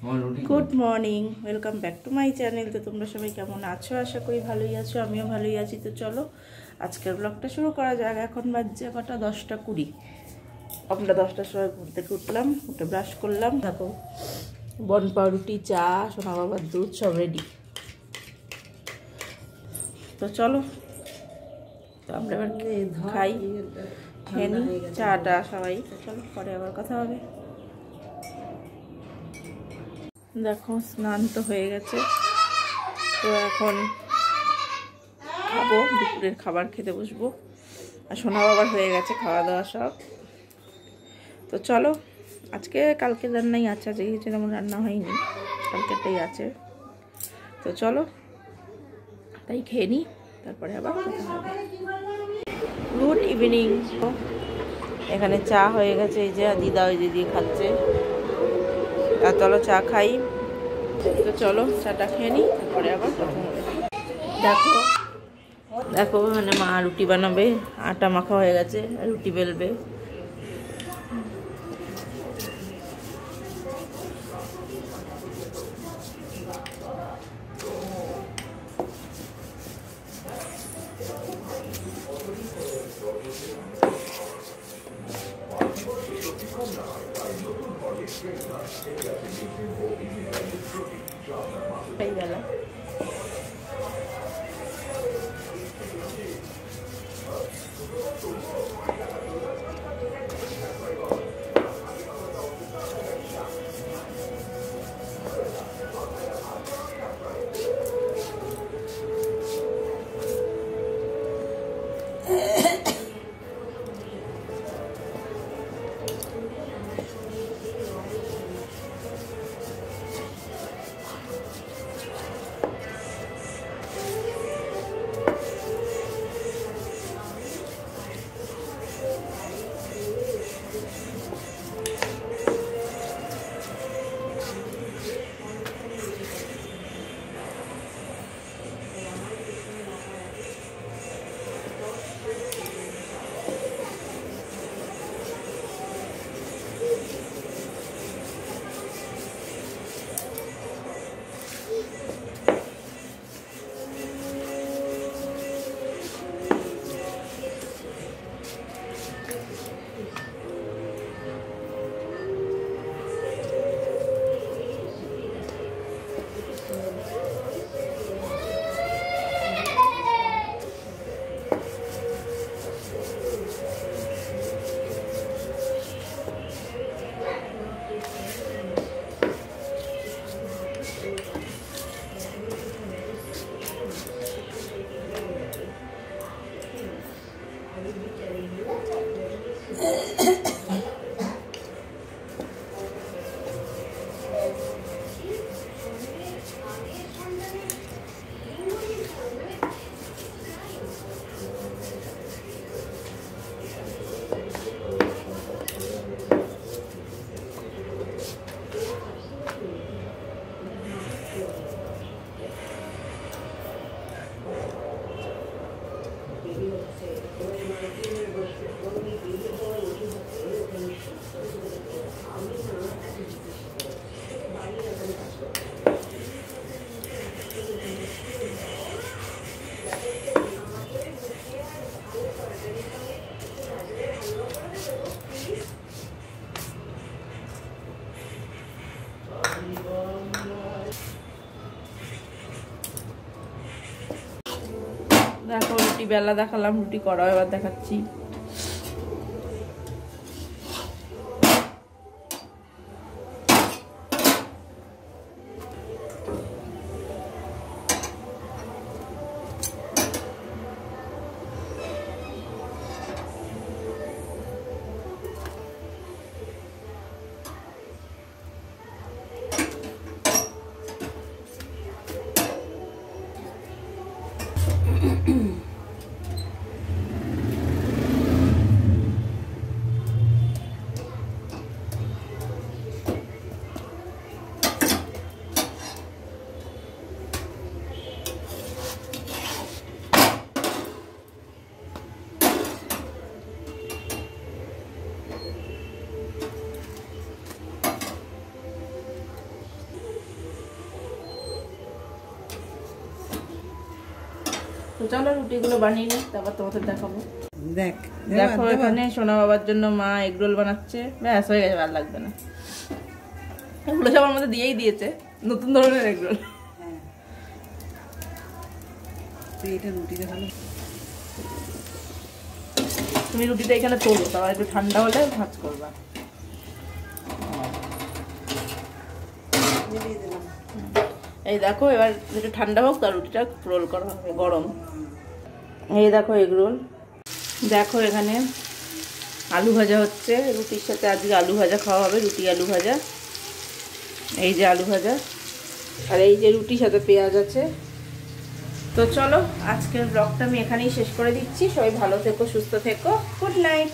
Good morning, welcome back to my channel. তো তোমরা সবাই কেমন আছো? আশা করি ভালোই আছো, আমিও ভালোই আছি। তো চলো আজকের ব্লগটা শুরু করা যাক। এখন বাজছে কটা, 10:20। আমরা 10টার সময় ঘুম থেকে উঠলাম, উঠে ব্রাশ করলাম। দেখো বন পাউরুটি, চা, সোনা বাবার দুধ সব রেডি। তো চলো তো আমরা এবার খাই, খেয়ে নিই চাটা সবাই। তো চলো পরে আবার কথা হবে। দেখো স্নান তো হয়ে গেছে, তো এখন খাবো, দুপুরের খাবার খেতে বসবো। আর সোনা বাবার হয়ে গেছে খাওয়া দাওয়া সব। তো চলো আজকে কালকে রান্নাই আছে, আজকে কিছু তেমন রান্না হয়নি, কালকেরটাই আছে। তো চলো তাই খেয়ে নিই, তারপরে আবার কথা হবে। Good evening. এখানে চা হয়ে গেছে, এই যে দিদা ওই দিদি খাচ্ছে। আর চলো চা খাই। তো চলো চাটা খেয়ে নিই, তারপরে আবার কথা হবে। দেখো দেখো মানে মা রুটি বানাবে, আটা মাখা হয়ে গেছে, রুটি বেলবে। এই বেলা দেখো রুটি বেলা দেখালাম, রুটি করা এবার দেখাচ্ছি। তো চলো রুটিগুলো বানিয়ে নিই, তারপর তোমাদের দেখাবো। দেখ দেখো এখানে সোনা বাবার জন্য মা এগরোল বানাচ্ছে, ব্যাস হয়ে গেছে, ভালো লাগবে না, এগুলো সবার মধ্যে দিয়েই দিয়েছে, নতুন ধরনের এগরোল। তুমি রুটিটা এখানে তোলো, তারপর একটু ঠান্ডা হলে ভাজ করবা। এই দেখো এবার একটু ঠান্ডা হোক, তার রুটিটা রোল করা হবে গরম। এই দেখো এগরোল, দেখো এখানে আলু ভাজা হচ্ছে, রুটির সাথে আজকে আলু ভাজা খাওয়া হবে, রুটি আলু ভাজা। এই যে আলু ভাজা, আর এই যে রুটির সাথে পেঁয়াজ আছে। তো চলো আজকের ব্লগটা আমি এখানেই শেষ করে দিচ্ছি। সবাই ভালো থেকো, সুস্থ থেকো, গুড নাইট।